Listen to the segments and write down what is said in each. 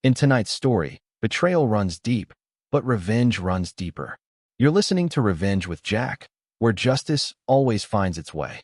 In tonight's story, betrayal runs deep, but revenge runs deeper. You're listening to Revenge with Jack, where justice always finds its way.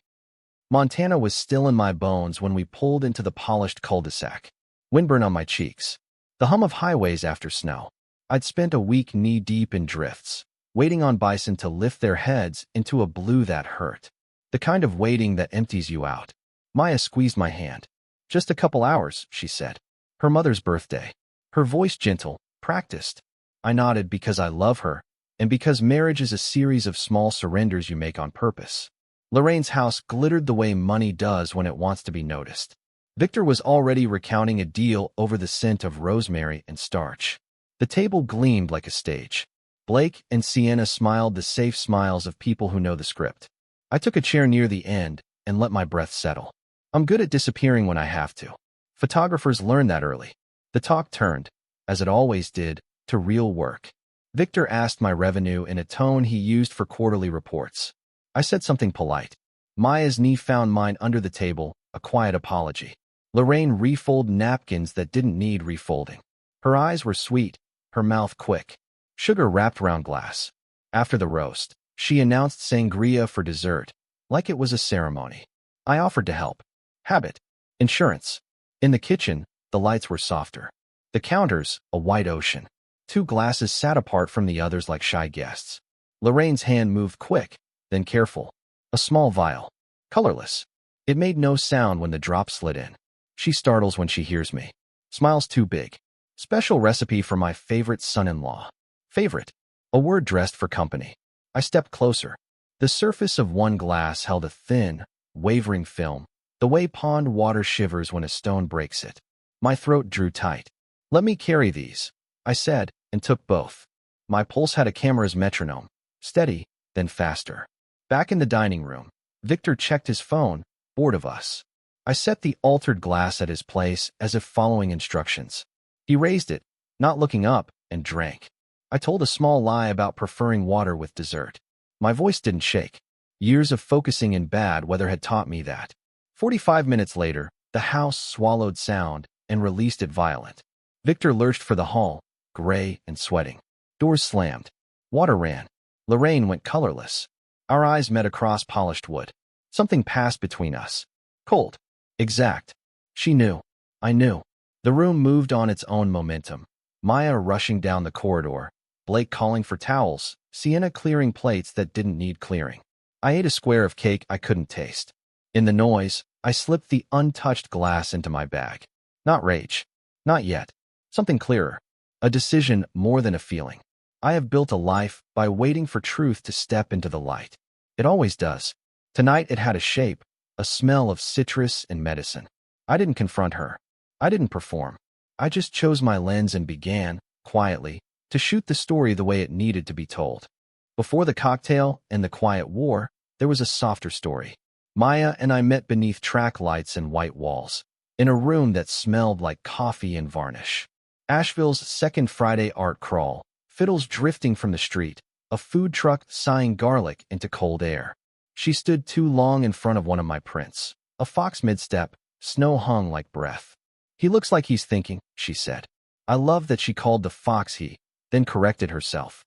Montana was still in my bones when we pulled into the polished cul-de-sac. Windburn on my cheeks. The hum of highways after snow. I'd spent a week knee-deep in drifts, waiting on bison to lift their heads into a blue that hurt. The kind of waiting that empties you out. Maya squeezed my hand. "Just a couple hours," she said. "Her mother's birthday." Her voice gentle, practiced. I nodded because I love her, and because marriage is a series of small surrenders you make on purpose. Lorraine's house glittered the way money does when it wants to be noticed. Victor was already recounting a deal over the scent of rosemary and starch. The table gleamed like a stage. Blake and Sienna smiled the safe smiles of people who know the script. I took a chair near the end and let my breath settle. I'm good at disappearing when I have to. Photographers learn that early. The talk turned, as it always did, to real work. Victor asked my revenue in a tone he used for quarterly reports. I said something polite. Maya's knee found mine under the table, a quiet apology. Lorraine refolded napkins that didn't need refolding. Her eyes were sweet, her mouth quick. Sugar wrapped round glass. After the roast, she announced sangria for dessert, like it was a ceremony. I offered to help. Habit. Insurance. In the kitchen, the lights were softer. The counters, a white ocean. 2 glasses sat apart from the others like shy guests. Lorraine's hand moved quick, then careful. A small vial. Colorless. It made no sound when the drop slid in. She startles when she hears me. Smiles too big. Special recipe for my favorite son-in-law. Favorite. A word dressed for company. I stepped closer. The surface of one glass held a thin, wavering film, the way pond water shivers when a stone breaks it. My throat drew tight. "Let me carry these," I said, and took both. My pulse had a camera's metronome. Steady, then faster. Back in the dining room, Victor checked his phone, bored of us. I set the altered glass at his place as if following instructions. He raised it, not looking up, and drank. I told a small lie about preferring water with dessert. My voice didn't shake. Years of focusing in bad weather had taught me that. 45 minutes later, the house swallowed sound and released it violent. Victor lurched for the hall, gray and sweating. Doors slammed. Water ran. Lorraine went colorless. Our eyes met across polished wood. Something passed between us. Cold. Exact. She knew. I knew. The room moved on its own momentum. Maya rushing down the corridor. Blake calling for towels. Sienna clearing plates that didn't need clearing. I ate a square of cake I couldn't taste. In the noise, I slipped the untouched glass into my bag. Not rage. Not yet. Something clearer. A decision more than a feeling. I have built a life by waiting for truth to step into the light. It always does. Tonight it had a shape, a smell of citrus and medicine. I didn't confront her. I didn't perform. I just chose my lens and began, quietly, to shoot the story the way it needed to be told. Before the cocktail and the quiet war, there was a softer story. Maya and I met beneath track lights and white walls, in a room that smelled like coffee and varnish. Asheville's second Friday art crawl, fiddles drifting from the street, a food truck sighing garlic into cold air. She stood too long in front of one of my prints. A fox mid-step, snow hung like breath. "He looks like he's thinking," she said. I loved that she called the fox he, then corrected herself.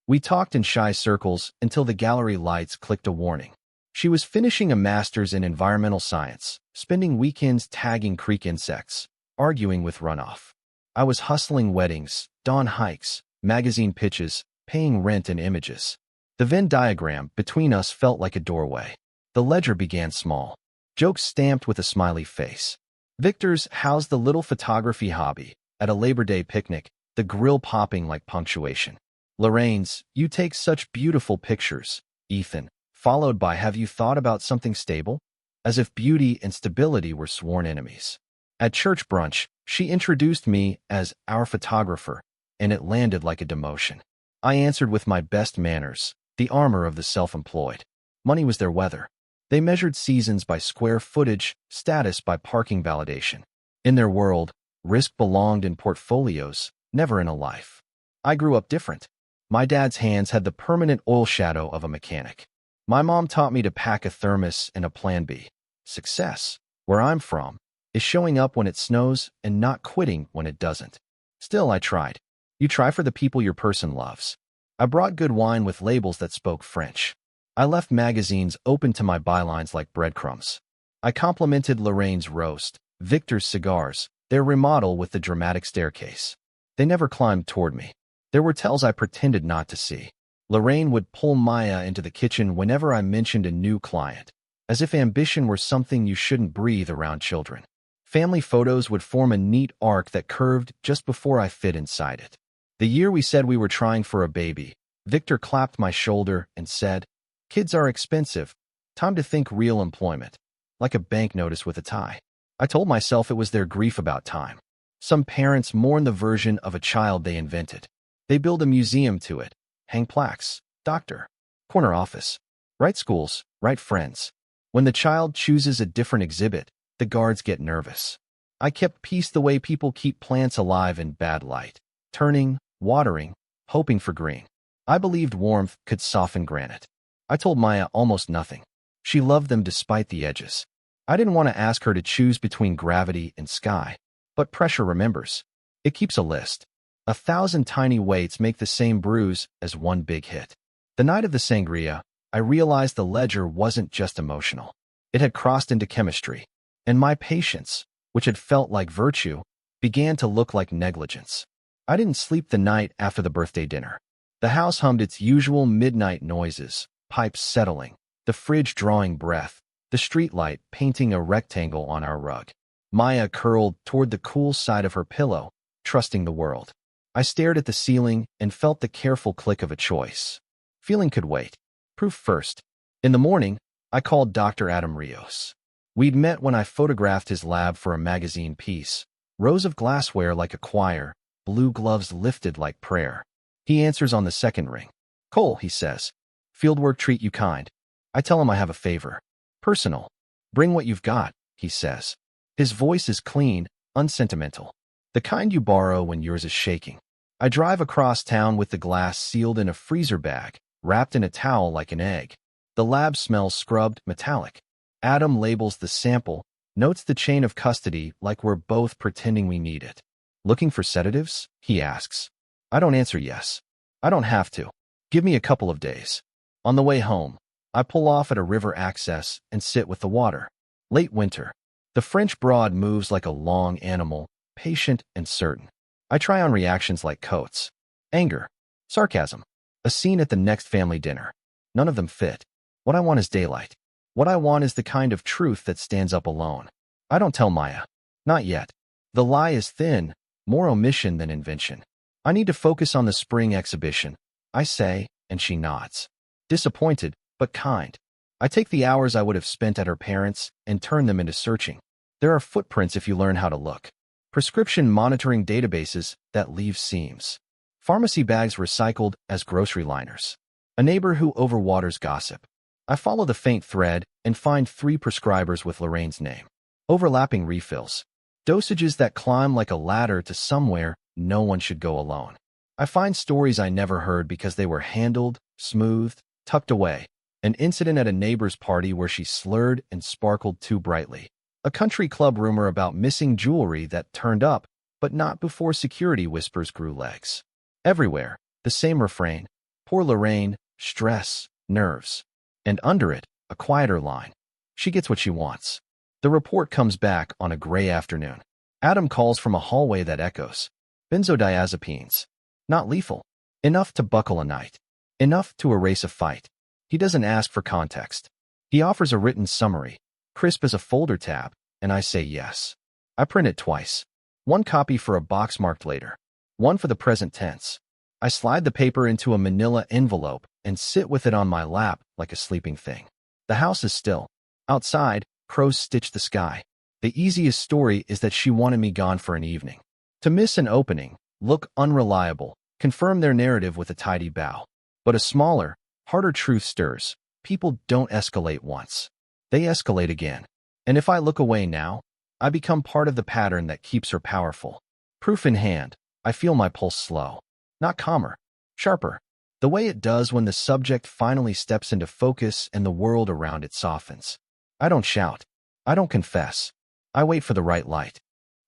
We talked in shy circles until the gallery lights clicked a warning. She was finishing a master's in environmental science, spending weekends tagging creek insects, arguing with runoff. I was hustling weddings, dawn hikes, magazine pitches, paying rent and images. The Venn diagram between us felt like a doorway. The ledger began small. Jokes stamped with a smiley face. Victor's "How's the little photography hobby?" at a Labor Day picnic, the grill popping like punctuation. Lorraine's "You take such beautiful pictures, Ethan," followed by "Have you thought about something stable?" As if beauty and stability were sworn enemies. At church brunch, she introduced me as "our photographer," and it landed like a demotion. I answered with my best manners, the armor of the self-employed. Money was their weather. They measured seasons by square footage, status by parking validation. In their world, risk belonged in portfolios, never in a life. I grew up different. My dad's hands had the permanent oil shadow of a mechanic. My mom taught me to pack a thermos and a plan B. Success, where I'm from, is showing up when it snows and not quitting when it doesn't. Still, I tried. You try for the people your person loves. I brought good wine with labels that spoke French. I left magazines open to my bylines like breadcrumbs. I complimented Lorraine's roast, Victor's cigars, their remodel with the dramatic staircase. They never climbed toward me. There were tells I pretended not to see. Lorraine would pull Maya into the kitchen whenever I mentioned a new client, as if ambition were something you shouldn't breathe around children. Family photos would form a neat arc that curved just before I fit inside it. The year we said we were trying for a baby, Victor clapped my shoulder and said, "Kids are expensive. Time to think real employment." Like a bank notice with a tie. I told myself it was their grief about time. Some parents mourn the version of a child they invented. They build a museum to it, hang plaques, doctor, corner office, right schools, right friends. When the child chooses a different exhibit, the guards get nervous. I kept peace the way people keep plants alive in bad light, turning, watering, hoping for green. I believed warmth could soften granite. I told Maya almost nothing. She loved them despite the edges. I didn't want to ask her to choose between gravity and sky, but pressure remembers. It keeps a list. 1,000 tiny weights make the same bruise as one big hit. The night of the sangria, I realized the ledger wasn't just emotional. It had crossed into chemistry, and my patience, which had felt like virtue, began to look like negligence. I didn't sleep the night after the birthday dinner. The house hummed its usual midnight noises, pipes settling, the fridge drawing breath, the streetlight painting a rectangle on our rug. Maya curled toward the cool side of her pillow, trusting the world. I stared at the ceiling and felt the careful click of a choice. Feeling could wait. Proof first. In the morning, I called Dr. Adam Rios. We'd met when I photographed his lab for a magazine piece. Rows of glassware like a choir, blue gloves lifted like prayer. He answers on the second ring. "Cole," he says. "Fieldwork treat you kind." I tell him I have a favor. "Personal. Bring what you've got," he says. His voice is clean, unsentimental. The kind you borrow when yours is shaking. I drive across town with the glass sealed in a freezer bag, wrapped in a towel like an egg. The lab smells scrubbed, metallic. Adam labels the sample, notes the chain of custody like we're both pretending we need it. "Looking for sedatives?" he asks. I don't answer yes. I don't have to. Give me a couple of days. On the way home, I pull off at a river access and sit with the water. Late winter. The French Broad moves like a long animal, patient and certain. I try on reactions like coats. Anger. Sarcasm. A scene at the next family dinner. None of them fit. What I want is daylight. What I want is the kind of truth that stands up alone. I don't tell Maya. Not yet. The lie is thin, more omission than invention. I need to focus on the spring exhibition, I say, and she nods. Disappointed, but kind. I take the hours I would have spent at her parents' and turn them into searching. There are footprints if you learn how to look. Prescription monitoring databases that leave seams. Pharmacy bags recycled as grocery liners. A neighbor who overwaters gossip. I follow the faint thread and find 3 prescribers with Lorraine's name. Overlapping refills. Dosages that climb like a ladder to somewhere no one should go alone. I find stories I never heard because they were handled, smoothed, tucked away. An incident at a neighbor's party where she slurred and sparkled too brightly. A country club rumor about missing jewelry that turned up, but not before security whispers grew legs. Everywhere, the same refrain. Poor Lorraine, stress, nerves. And under it, a quieter line. She gets what she wants. The report comes back on a gray afternoon. Adam calls from a hallway that echoes. Benzodiazepines. Not lethal. Enough to buckle a night. Enough to erase a fight. He doesn't ask for context. He offers a written summary, crisp as a folder tab, and I say yes. I print it twice. One copy for a box marked later. One for the present tense. I slide the paper into a manila envelope and sit with it on my lap like a sleeping thing. The house is still. Outside, crows stitch the sky. The easiest story is that she wanted me gone for an evening. To miss an opening, look unreliable, confirm their narrative with a tidy bow. But a smaller, harder truth stirs. People don't escalate once. They escalate again. And if I look away now, I become part of the pattern that keeps her powerful. Proof in hand, I feel my pulse slow. Not calmer, sharper. The way it does when the subject finally steps into focus and the world around it softens. I don't shout. I don't confess. I wait for the right light.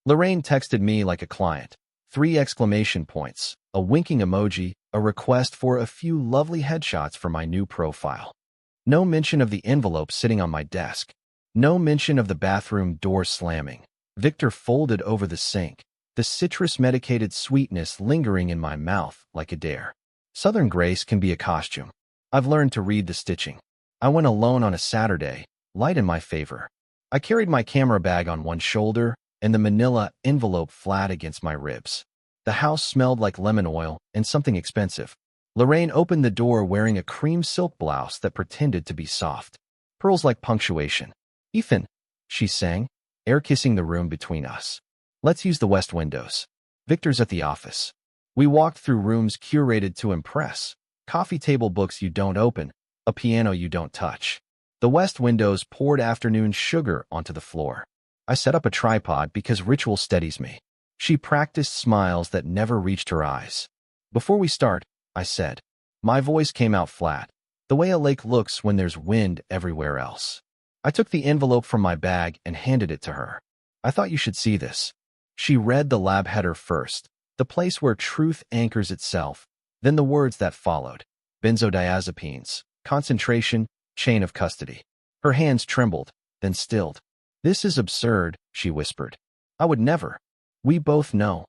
Lorraine texted me like a client. 3 exclamation points, a winking emoji, a request for a few lovely headshots for my new profile. No mention of the envelope sitting on my desk. No mention of the bathroom door slamming. Victor folded over the sink, the citrus-medicated sweetness lingering in my mouth like a dare. Southern grace can be a costume. I've learned to read the stitching. I went alone on a Saturday, light in my favor. I carried my camera bag on one shoulder and the manila envelope flat against my ribs. The house smelled like lemon oil and something expensive. Lorraine opened the door wearing a cream silk blouse that pretended to be soft. Pearls like punctuation. "Ethan," she sang, air-kissing the room between us. "Let's use the west windows. Victor's at the office." We walked through rooms curated to impress. Coffee table books you don't open, a piano you don't touch. The west windows poured afternoon sugar onto the floor. I set up a tripod because ritual steadies me. She practiced smiles that never reached her eyes. "Before we start," I said. My voice came out flat, the way a lake looks when there's wind everywhere else. I took the envelope from my bag and handed it to her. "I thought you should see this." She read the lab header first, the place where truth anchors itself, then the words that followed. Benzodiazepines, concentration, chain of custody. Her hands trembled, then stilled. "This is absurd," she whispered. "I would never." "We both know,"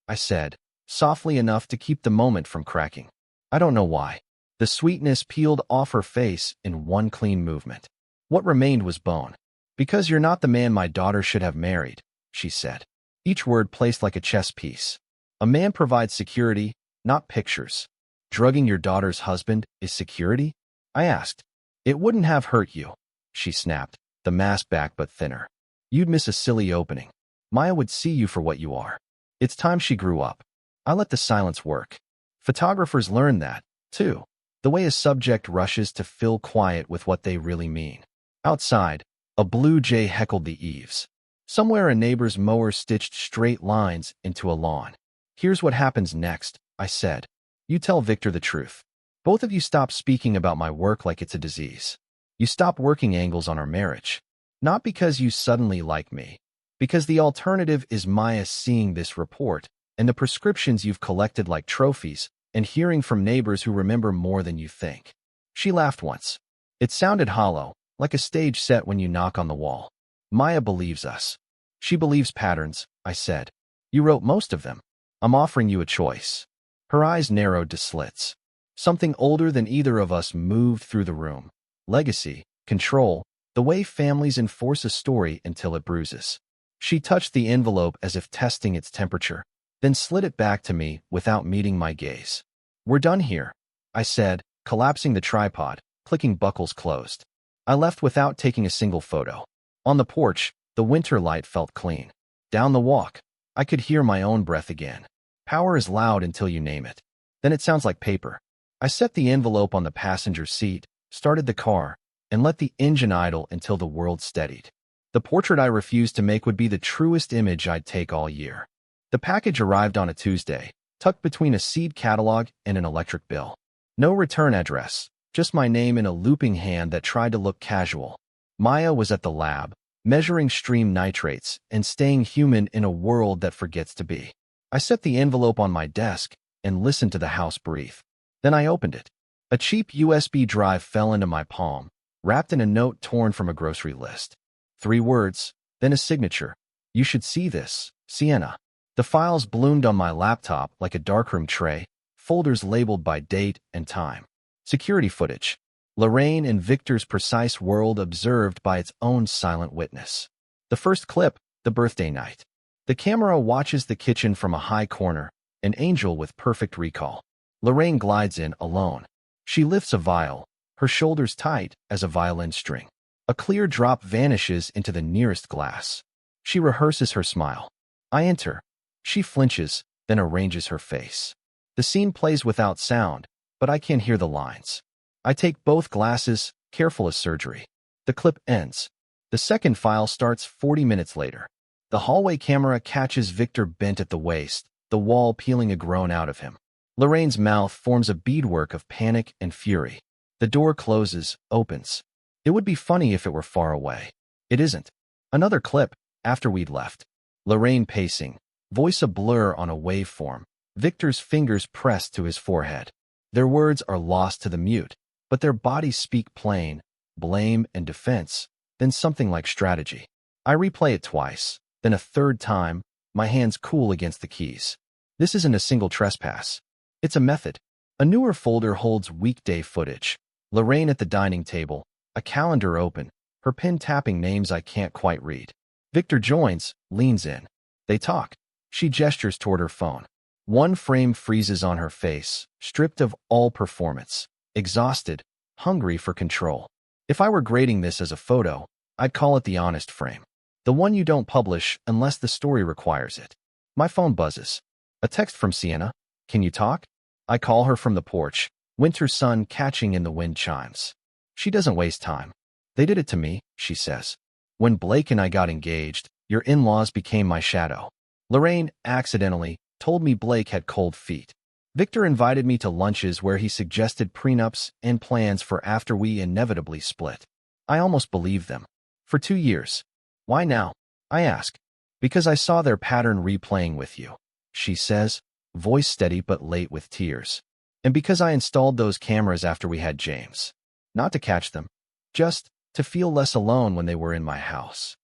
I said, softly enough to keep the moment from cracking. I don't know why. The sweetness peeled off her face in one clean movement. What remained was bone. "Because you're not the man my daughter should have married," she said. Each word placed like a chess piece. A man provides security, not pictures. Drugging your daughter's husband is security? I asked. "It wouldn't have hurt you," she snapped, the mask back but thinner. "You'd miss a silly opening. Maya would see you for what you are." It's time she grew up. I let the silence work. Photographers learn that, too. The way a subject rushes to fill quiet with what they really mean. Outside, a blue jay heckled the eaves. Somewhere a neighbor's mower stitched straight lines into a lawn. "Here's what happens next," I said. "You tell Victor the truth. Both of you stop speaking about my work like it's a disease. You stop working angles on our marriage. Not because you suddenly like me, because the alternative is Maya seeing this report and the prescriptions you've collected like trophies and hearing from neighbors who remember more than you think." She laughed once. It sounded hollow, like a stage set when you knock on the wall. "Maya believes us." "She believes patterns," I said. "You wrote most of them. I'm offering you a choice." Her eyes narrowed to slits. Something older than either of us moved through the room. Legacy, control, the way families enforce a story until it bruises. She touched the envelope as if testing its temperature, then slid it back to me without meeting my gaze. "We're done here," I said, collapsing the tripod, clicking buckles closed. I left without taking a single photo. On the porch, the winter light felt clean. Down the walk, I could hear my own breath again. Power is loud until you name it. Then it sounds like paper. I set the envelope on the passenger seat, started the car, and let the engine idle until the world steadied. The portrait I refused to make would be the truest image I'd take all year. The package arrived on a Tuesday, tucked between a seed catalog and an electric bill. No return address, just my name in a looping hand that tried to look casual. Maya was at the lab, measuring stream nitrates and staying human in a world that forgets to be. I set the envelope on my desk and listened to the house breathe. Then I opened it. A cheap USB drive fell into my palm, wrapped in a note torn from a grocery list. 3 words, then a signature. "You should see this, Sienna." The files bloomed on my laptop like a darkroom tray, folders labeled by date and time. Security footage. Lorraine and Victor's precise world observed by its own silent witness. The first clip, the birthday night. The camera watches the kitchen from a high corner, an angel with perfect recall. Lorraine glides in alone. She lifts a vial, her shoulders tight as a violin string. A clear drop vanishes into the nearest glass. She rehearses her smile. I enter. She flinches, then arranges her face. The scene plays without sound, but I can hear the lines. I take both glasses, careful as surgery. The clip ends. The second file starts 40 minutes later. The hallway camera catches Victor bent at the waist, the wall peeling a groan out of him. Lorraine's mouth forms a beadwork of panic and fury. The door closes, opens. It would be funny if it were far away. It isn't. Another clip. After we'd left. Lorraine pacing, voice a blur on a waveform, Victor's fingers pressed to his forehead. Their words are lost to the mute, but their bodies speak plain, blame and defense, then something like strategy. I replay it twice, then a third time, my hands cool against the keys. This isn't a single trespass. It's a method. A newer folder holds weekday footage. Lorraine at the dining table, a calendar open, her pen tapping names I can't quite read. Victor joins, leans in. They talk. She gestures toward her phone. One frame freezes on her face, stripped of all performance, exhausted, hungry for control. If I were grading this as a photo, I'd call it the honest frame. The one you don't publish unless the story requires it. My phone buzzes. A text from Sienna. Can you talk? I call her from the porch, winter sun catching in the wind chimes. She doesn't waste time. They did it to me, she says. When Blake and I got engaged, your in-laws became my shadow. Lorraine accidentally told me Blake had cold feet. Victor invited me to lunches where he suggested prenups and plans for after we inevitably split. I almost believed them. For 2 years. Why now? I ask. Because I saw their pattern replaying with you, she says, voice steady but late with tears. And because I installed those cameras after we had James. Not to catch them. Just to feel less alone when they were in my house.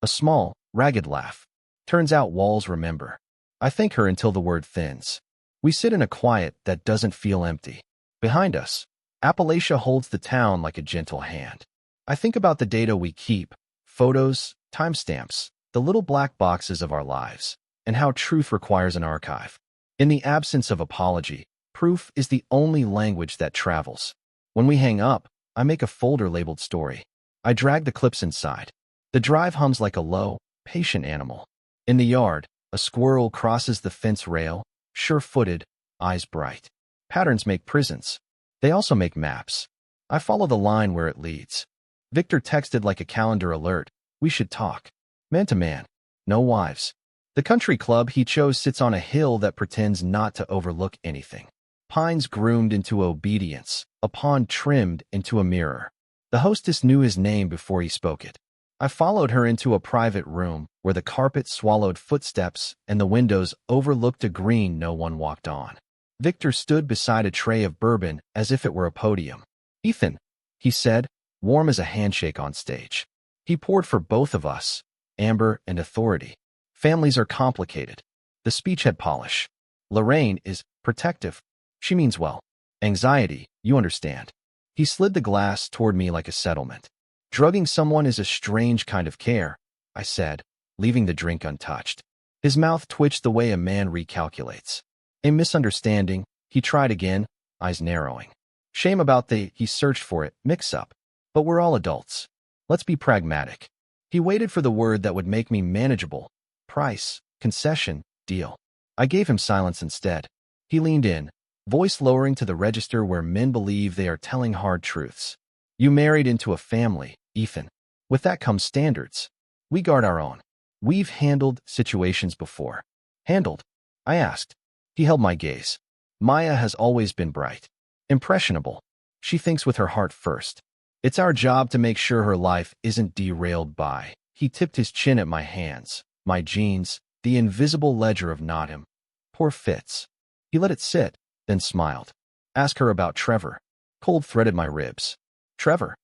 A small, ragged laugh. Turns out walls remember. I thank her until the word thins. We sit in a quiet that doesn't feel empty. Behind us, Appalachia holds the town like a gentle hand. I think about the data we keep, photos, timestamps, the little black boxes of our lives, and how truth requires an archive. In the absence of apology, proof is the only language that travels. When we hang up, I make a folder labeled story. I drag the clips inside. The drive hums like a low, patient animal. In the yard, a squirrel crosses the fence rail, sure-footed, eyes bright. Patterns make prisons. They also make maps. I follow the line where it leads. Victor texted like a calendar alert. We should talk. Man to man. No wives. The country club he chose sits on a hill that pretends not to overlook anything. Pines groomed into obedience, a pond trimmed into a mirror. The hostess knew his name before he spoke it. I followed her into a private room where the carpet swallowed footsteps and the windows overlooked a green no one walked on. Victor stood beside a tray of bourbon as if it were a podium. Ethan, he said, warm as a handshake on stage. He poured for both of us, amber and authority. Families are complicated. The speech had polish. Lorraine is protective. She means well. Anxiety, you understand. He slid the glass toward me like a settlement. Drugging someone is a strange kind of care, I said, leaving the drink untouched. His mouth twitched the way a man recalculates. A misunderstanding, he tried again, eyes narrowing. Shame about the, he searched for it, mix-up. But we're all adults. Let's be pragmatic. He waited for the word that would make me manageable. Price, concession, deal. I gave him silence instead. He leaned in, voice lowering to the register where men believe they are telling hard truths. You married into a family, Ethan. With that comes standards. We guard our own. We've handled situations before. Handled? I asked. He held my gaze. Maya has always been bright. Impressionable. She thinks with her heart first. It's our job to make sure her life isn't derailed by. He tipped his chin at my hands, my jeans, the invisible ledger of not him. Poor Fitz. He let it sit, then smiled. Ask her about Trevor. Cold threaded my ribs. Trevor.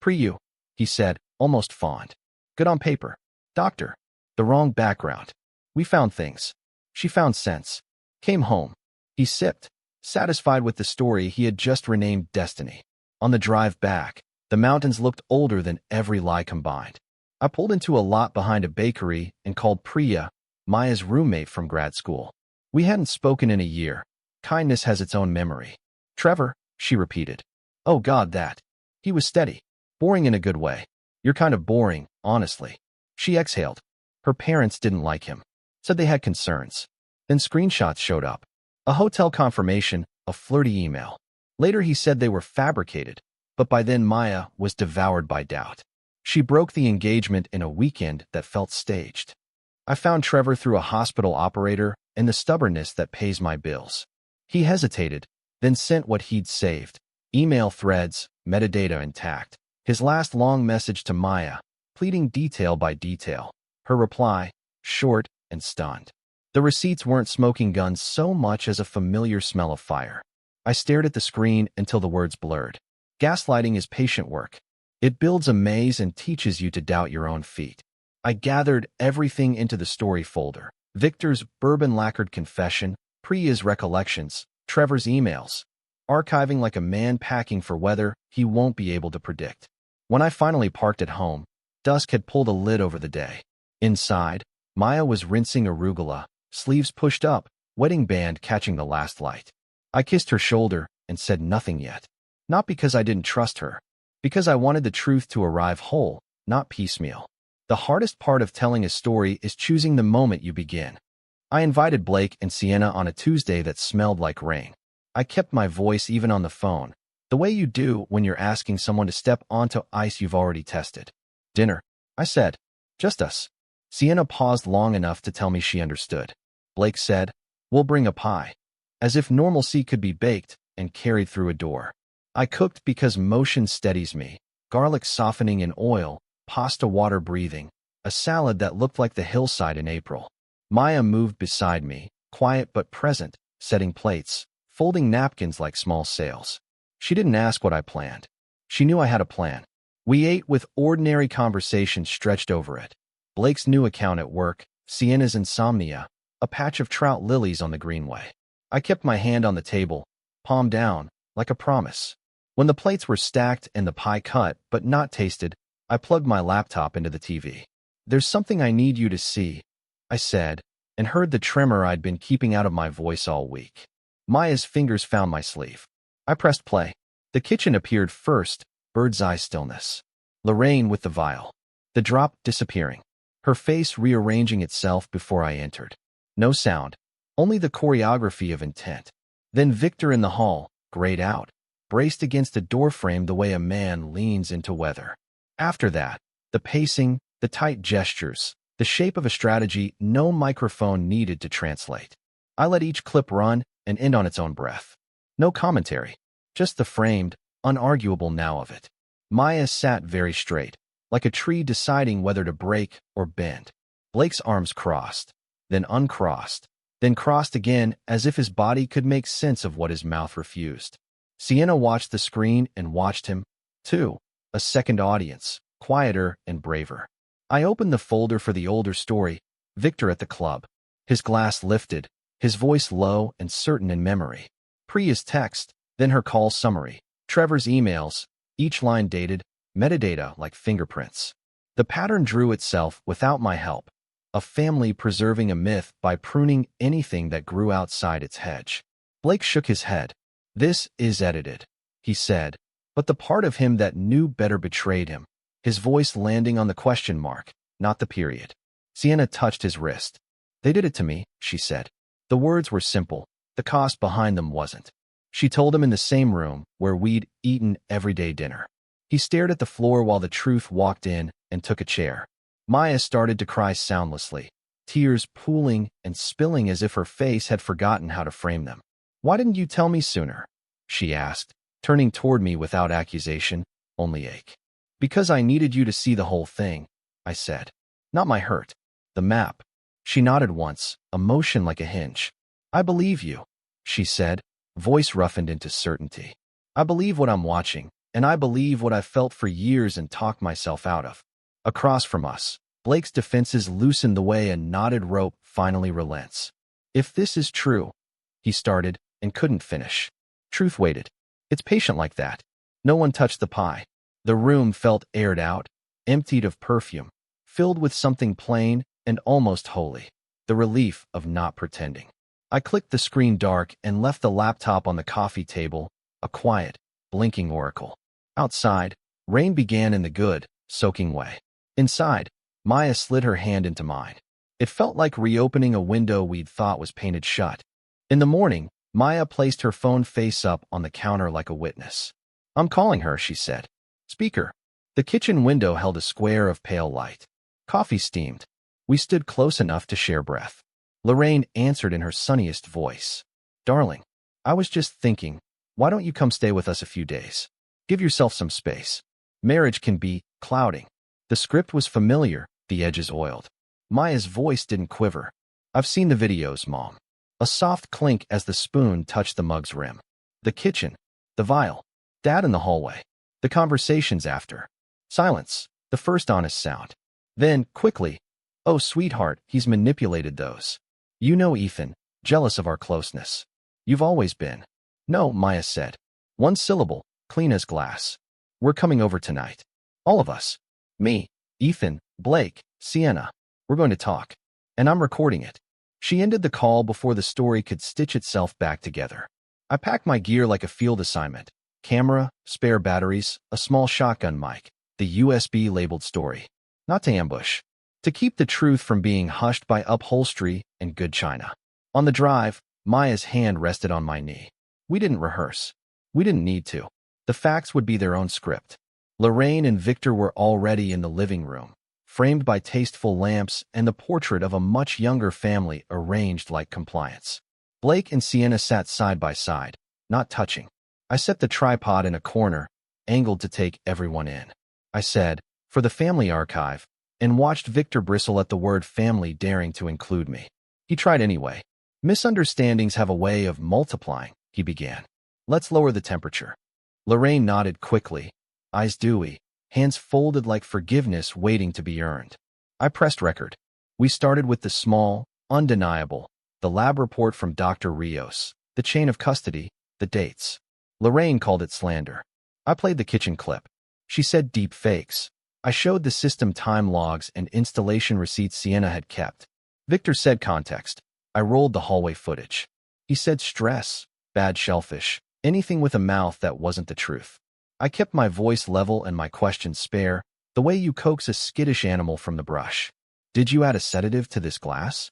Pre-you, he said, almost fond. Good on paper. Doctor. The wrong background. We found things. She found sense. Came home. He sipped, satisfied with the story he had just renamed Destiny. On the drive back, the mountains looked older than every lie combined. I pulled into a lot behind a bakery and called Priya, Maya's roommate from grad school. We hadn't spoken in a year. Kindness has its own memory. Trevor, she repeated. Oh God, that. He was steady. Boring in a good way. You're kind of boring, honestly. She exhaled. Her parents didn't like him. Said they had concerns. Then screenshots showed up. A hotel confirmation, a flirty email. Later he said they were fabricated, but by then Maya was devoured by doubt. She broke the engagement in a weekend that felt staged. I found Trevor through a hospital operator and the stubbornness that pays my bills. He hesitated, then sent what he'd saved. Email threads, metadata intact. His last long message to Maya, pleading detail by detail. Her reply, short and stunned. The receipts weren't smoking guns so much as a familiar smell of fire. I stared at the screen until the words blurred. Gaslighting is patient work. It builds a maze and teaches you to doubt your own feet. I gathered everything into the story folder. Victor's bourbon-lacquered confession, Priya's recollections, Trevor's emails, archiving like a man packing for weather he won't be able to predict. When I finally parked at home, dusk had pulled a lid over the day. Inside, Maya was rinsing arugula, sleeves pushed up, wedding band catching the last light. I kissed her shoulder and said nothing yet. Not because I didn't trust her, because I wanted the truth to arrive whole, not piecemeal. The hardest part of telling a story is choosing the moment you begin. I invited Blake and Sienna on a Tuesday that smelled like rain. I kept my voice even on the phone, the way you do when you're asking someone to step onto ice you've already tested. Dinner, I said. Just us. Sienna paused long enough to tell me she understood. Blake said, we'll bring a pie. As if normalcy could be baked and carried through a door. I cooked because motion steadies me, garlic softening in oil, pasta water breathing, a salad that looked like the hillside in April. Maya moved beside me, quiet but present, setting plates, folding napkins like small sails. She didn't ask what I planned. She knew I had a plan. We ate with ordinary conversation stretched over it. Blake's new account at work, Sienna's insomnia, a patch of trout lilies on the greenway. I kept my hand on the table, palm down, like a promise. When the plates were stacked and the pie cut but not tasted, I plugged my laptop into the TV. There's something I need you to see, I said, and heard the tremor I'd been keeping out of my voice all week. Maya's fingers found my sleeve. I pressed play. The kitchen appeared first, bird's eye stillness. Lorraine with the vial. The drop disappearing. Her face rearranging itself before I entered. No sound, only the choreography of intent. Then Victor in the hall, grayed out, braced against a doorframe the way a man leans into weather. After that, the pacing, the tight gestures, the shape of a strategy no microphone needed to translate. I let each clip run and end on its own breath. No commentary, just the framed, unarguable now of it. Maya sat very straight, like a tree deciding whether to break or bend. Blake's arms crossed, then uncrossed, then crossed again as if his body could make sense of what his mouth refused. Sienna watched the screen and watched him, too. A second audience, quieter and braver. I opened the folder for the older story, Victor at the club. His glass lifted, his voice low and certain in memory. Priya's text, then her call summary. Trevor's emails, each line dated, metadata like fingerprints. The pattern drew itself without my help. A family preserving a myth by pruning anything that grew outside its hedge. Blake shook his head. This is edited, he said. But the part of him that knew better betrayed him, his voice landing on the question mark, not the period. Sienna touched his wrist. They did it to me, she said. The words were simple, the cost behind them wasn't. She told him in the same room where we'd eaten everyday dinner. He stared at the floor while the truth walked in and took a chair. Maya started to cry soundlessly, tears pooling and spilling as if her face had forgotten how to frame them. Why didn't you tell me sooner? She asked, turning toward me without accusation, only ache. Because I needed you to see the whole thing, I said. Not my hurt. The map. She nodded once, emotion like a hinge. I believe you, she said, voice roughened into certainty. I believe what I'm watching, and I believe what I've felt for years and talked myself out of. Across from us, Blake's defenses loosened the way a knotted rope finally relents. If this is true, he started and couldn't finish. Truth waited. It's patient like that. No one touched the pie. The room felt aired out, emptied of perfume, filled with something plain and almost holy, the relief of not pretending. I clicked the screen dark and left the laptop on the coffee table, a quiet, blinking oracle. Outside, rain began in the good, soaking way. Inside, Maya slid her hand into mine. It felt like reopening a window we'd thought was painted shut. In the morning, Maya placed her phone face up on the counter like a witness. I'm calling her, she said. Speaker. The kitchen window held a square of pale light. Coffee steamed. We stood close enough to share breath. Lorraine answered in her sunniest voice. Darling, I was just thinking, why don't you come stay with us a few days? Give yourself some space. Marriage can be clouding. The script was familiar, the edges oiled. Maya's voice didn't quiver. I've seen the videos, Mom. A soft clink as the spoon touched the mug's rim. The kitchen. The vial. Dad in the hallway. The conversations after. Silence. The first honest sound. Then, quickly, oh, sweetheart, he's manipulated those. You know, Ethan, jealous of our closeness. You've always been. No, Maya said. One syllable, clean as glass. We're coming over tonight. All of us. Me, Ethan, Blake, Sienna. We're going to talk. And I'm recording it. She ended the call before the story could stitch itself back together. I packed my gear like a field assignment. Camera, spare batteries, a small shotgun mic, the USB-labeled story. Not to ambush. To keep the truth from being hushed by upholstery and good china. On the drive, Maya's hand rested on my knee. We didn't rehearse. We didn't need to. The facts would be their own script. Lorraine and Victor were already in the living room, framed by tasteful lamps and the portrait of a much younger family arranged like compliance. Blake and Sienna sat side by side, not touching. I set the tripod in a corner, angled to take everyone in. I said, for the family archive, and watched Victor bristle at the word family daring to include me. He tried anyway. Misunderstandings have a way of multiplying, he began. Let's lower the temperature. Lorraine nodded quickly, eyes dewy, hands folded like forgiveness waiting to be earned. I pressed record. We started with the small, undeniable, the lab report from Dr. Rios, the chain of custody, the dates. Lorraine called it slander. I played the kitchen clip. She said deep fakes. I showed the system time logs and installation receipts Sienna had kept. Victor said context. I rolled the hallway footage. He said stress, bad shellfish, anything with a mouth that wasn't the truth. I kept my voice level and my questions spare, the way you coax a skittish animal from the brush. Did you add a sedative to this glass?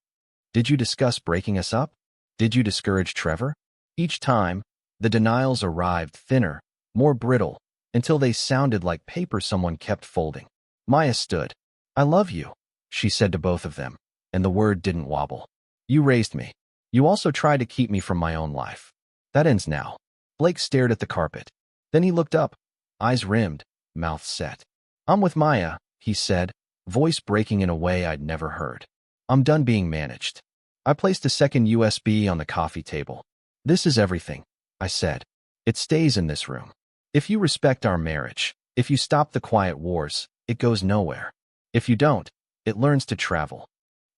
Did you discuss breaking us up? Did you discourage Trevor? Each time, the denials arrived thinner, more brittle, until they sounded like paper someone kept folding. Maya stood. I love you, she said to both of them, and the word didn't wobble. You raised me. You also tried to keep me from my own life. That ends now. Blake stared at the carpet. Then he looked up, eyes rimmed, mouth set. I'm with Maya, he said, voice breaking in a way I'd never heard. I'm done being managed. I placed a second USB on the coffee table. This is everything, I said. It stays in this room. If you respect our marriage, if you stop the quiet wars, it goes nowhere. If you don't, it learns to travel.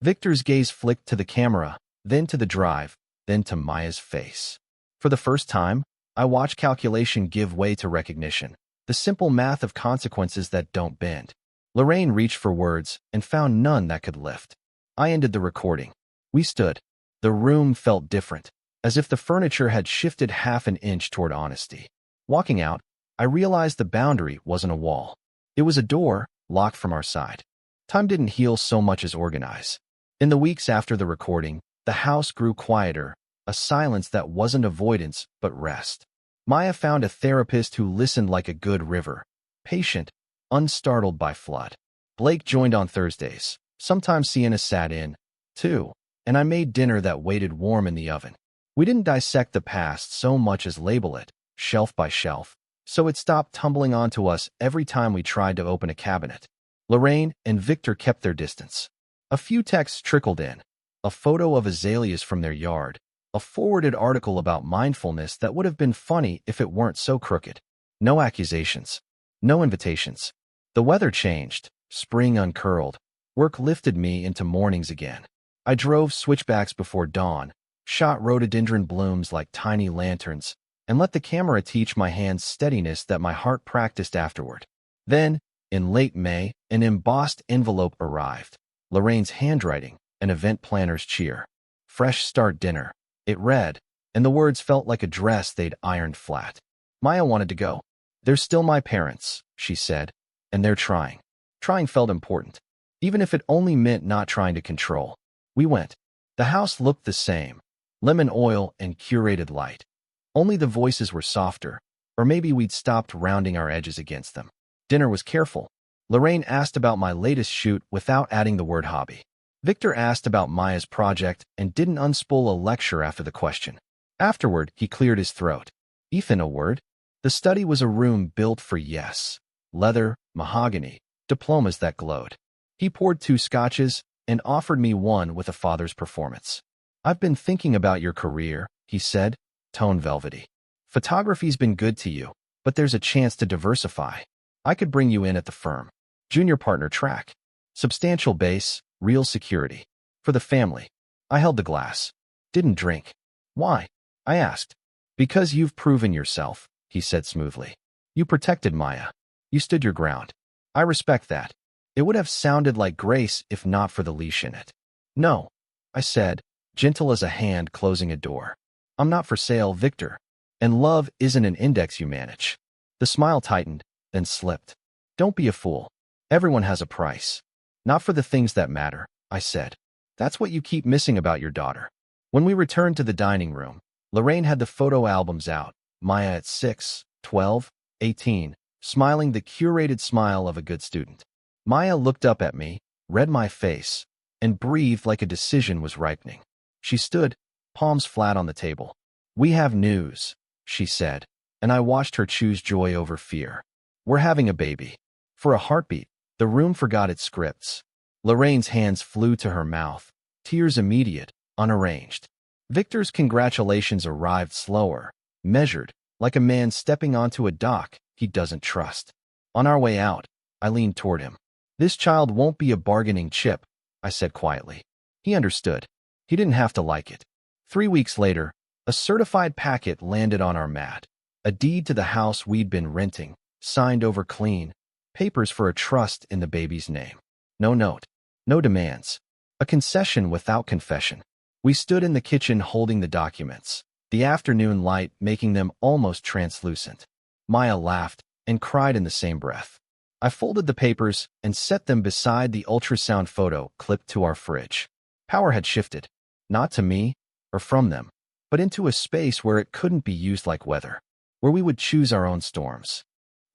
Victor's gaze flicked to the camera, then to the drive, then to Maya's face. For the first time, I watched calculation give way to recognition, the simple math of consequences that don't bend. Lorraine reached for words and found none that could lift. I ended the recording. We stood. The room felt different, as if the furniture had shifted half an inch toward honesty. Walking out, I realized the boundary wasn't a wall. It was a door, locked from our side. Time didn't heal so much as organize. In the weeks after the recording, the house grew quieter, a silence that wasn't avoidance but rest. Maya found a therapist who listened like a good river, patient, unstartled by flood. Blake joined on Thursdays. Sometimes Sienna sat in, too, and I made dinner that waited warm in the oven. We didn't dissect the past so much as label it, shelf by shelf, so it stopped tumbling onto us every time we tried to open a cabinet. Lorraine and Victor kept their distance. A few texts trickled in, a photo of azaleas from their yard, a forwarded article about mindfulness that would have been funny if it weren't so crooked. No accusations. No invitations. The weather changed. Spring uncurled. Work lifted me into mornings again. I drove switchbacks before dawn, shot rhododendron blooms like tiny lanterns, and let the camera teach my hands steadiness that my heart practiced afterward. Then, in late May, an embossed envelope arrived. Lorraine's handwriting, an event planner's cheer. Fresh start dinner. It read, and the words felt like a dress they'd ironed flat. Maya wanted to go. They're still my parents, she said, and they're trying. Trying felt important, even if it only meant not trying to control. We went. The house looked the same, lemon oil and curated light. Only the voices were softer, or maybe we'd stopped rounding our edges against them. Dinner was careful. Lorraine asked about my latest shoot without adding the word hobby. Victor asked about Maya's project and didn't unspool a lecture after the question. Afterward, he cleared his throat. Ethan, a word? The study was a room built for yes. Leather, mahogany, diplomas that glowed. He poured 2 scotches, and offered me one with a father's performance. "I've been thinking about your career," he said, tone velvety. "Photography's been good to you, but there's a chance to diversify. I could bring you in at the firm. Junior partner track. Substantial base, real security. For the family." I held the glass. Didn't drink. "Why?" I asked. "Because you've proven yourself," he said smoothly. "You protected Maya. You stood your ground. I respect that." It would have sounded like grace if not for the leash in it. "No," I said, gentle as a hand closing a door. "I'm not for sale, Victor. And love isn't an index you manage." The smile tightened, then slipped. "Don't be a fool. Everyone has a price." "Not for the things that matter," I said. "That's what you keep missing about your daughter." When we returned to the dining room, Lorraine had the photo albums out, Maya at 6, 12, 18, smiling the curated smile of a good student. Maya looked up at me, read my face, and breathed like a decision was ripening. She stood, palms flat on the table. "We have news," she said, and I watched her choose joy over fear. "We're having a baby." For a heartbeat, the room forgot its scripts. Lorraine's hands flew to her mouth, tears immediate, unarranged. Victor's congratulations arrived slower, measured, like a man stepping onto a dock he doesn't trust. On our way out, I leaned toward him. "This child won't be a bargaining chip," I said quietly. He understood. He didn't have to like it. 3 weeks later, a certified packet landed on our mat. A deed to the house we'd been renting, signed over clean, papers for a trust in the baby's name. No note, no demands. A concession without confession. We stood in the kitchen holding the documents, the afternoon light making them almost translucent. Maya laughed and cried in the same breath. I folded the papers and set them beside the ultrasound photo clipped to our fridge. Power had shifted, not to me or from them, but into a space where it couldn't be used like weather, where we would choose our own storms.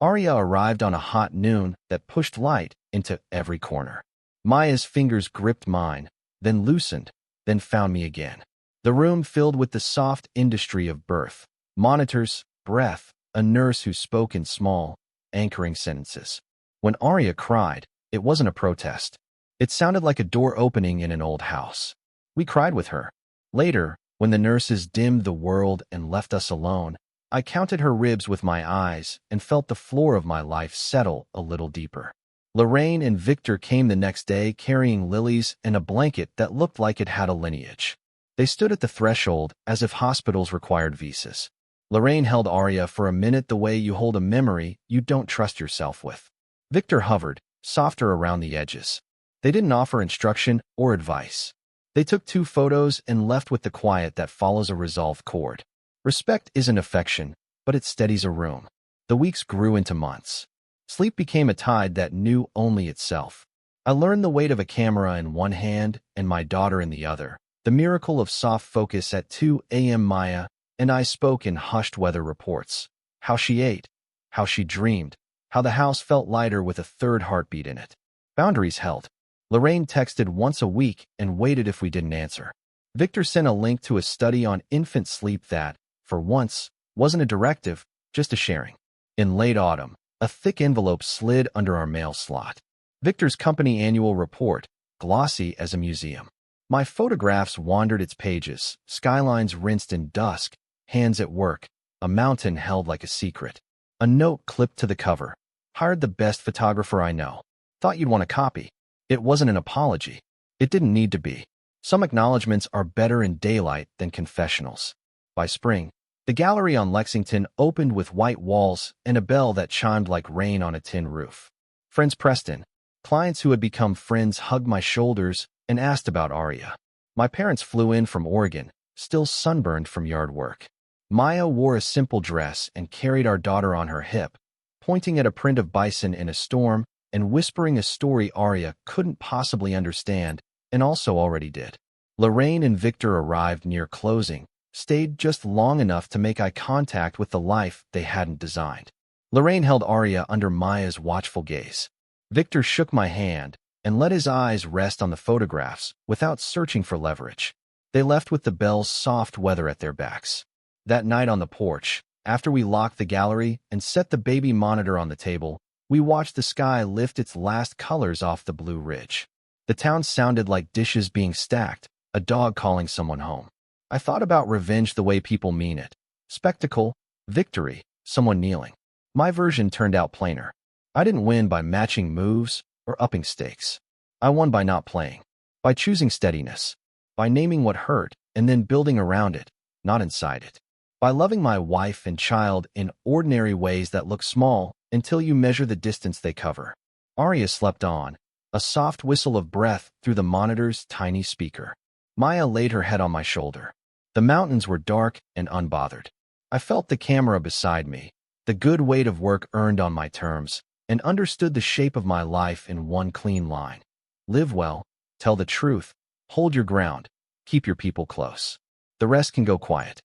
Arya arrived on a hot noon that pushed light into every corner. Maya's fingers gripped mine, then loosened, then found me again. The room filled with the soft industry of birth, monitors, breath, a nurse who spoke in small, anchoring sentences. When Arya cried, it wasn't a protest. It sounded like a door opening in an old house. We cried with her. Later, when the nurses dimmed the world and left us alone, I counted her ribs with my eyes and felt the floor of my life settle a little deeper. Lorraine and Victor came the next day carrying lilies and a blanket that looked like it had a lineage. They stood at the threshold as if hospitals required visas. Lorraine held Arya for a minute the way you hold a memory you don't trust yourself with. Victor hovered, softer around the edges. They didn't offer instruction or advice. They took 2 photos and left with the quiet that follows a resolved chord. Respect isn't affection, but it steadies a room. The weeks grew into months. Sleep became a tide that knew only itself. I learned the weight of a camera in one hand and my daughter in the other. The miracle of soft focus at 2 a.m. Maya and I spoke in hushed weather reports. How she ate, how she dreamed, how the house felt lighter with a third heartbeat in it. Boundaries held. Lorraine texted once a week and waited if we didn't answer. Victor sent a link to a study on infant sleep that, for once, wasn't a directive, just a sharing. In late autumn, a thick envelope slid under our mail slot. Victor's company annual report, glossy as a museum. My photographs wandered its pages, skylines rinsed in dusk, hands at work, a mountain held like a secret. A note clipped to the cover. Hired the best photographer I know. Thought you'd want a copy. It wasn't an apology. It didn't need to be. Some acknowledgments are better in daylight than confessionals. By spring, the gallery on Lexington opened with white walls and a bell that chimed like rain on a tin roof. Friends pressed in. Clients who had become friends hugged my shoulders and asked about Arya. My parents flew in from Oregon, still sunburned from yard work. Maya wore a simple dress and carried our daughter on her hip, pointing at a print of bison in a storm and whispering a story Arya couldn't possibly understand and also already did. Lorraine and Victor arrived near closing, stayed just long enough to make eye contact with the life they hadn't designed. Lorraine held Arya under Maya's watchful gaze. Victor shook my hand and let his eyes rest on the photographs without searching for leverage. They left with the bell's soft weather at their backs. That night on the porch, after we locked the gallery and set the baby monitor on the table, we watched the sky lift its last colors off the blue ridge. The town sounded like dishes being stacked, a dog calling someone home. I thought about revenge the way people mean it. Spectacle, victory, someone kneeling. My version turned out plainer. I didn't win by matching moves or upping stakes. I won by not playing, by choosing steadiness, by naming what hurt and then building around it, not inside it, by loving my wife and child in ordinary ways that look small until you measure the distance they cover. Arya slept on, a soft whistle of breath through the monitor's tiny speaker. Maya laid her head on my shoulder. The mountains were dark and unbothered. I felt the camera beside me, the good weight of work earned on my terms, and understood the shape of my life in one clean line. Live well, tell the truth, hold your ground, keep your people close. The rest can go quiet.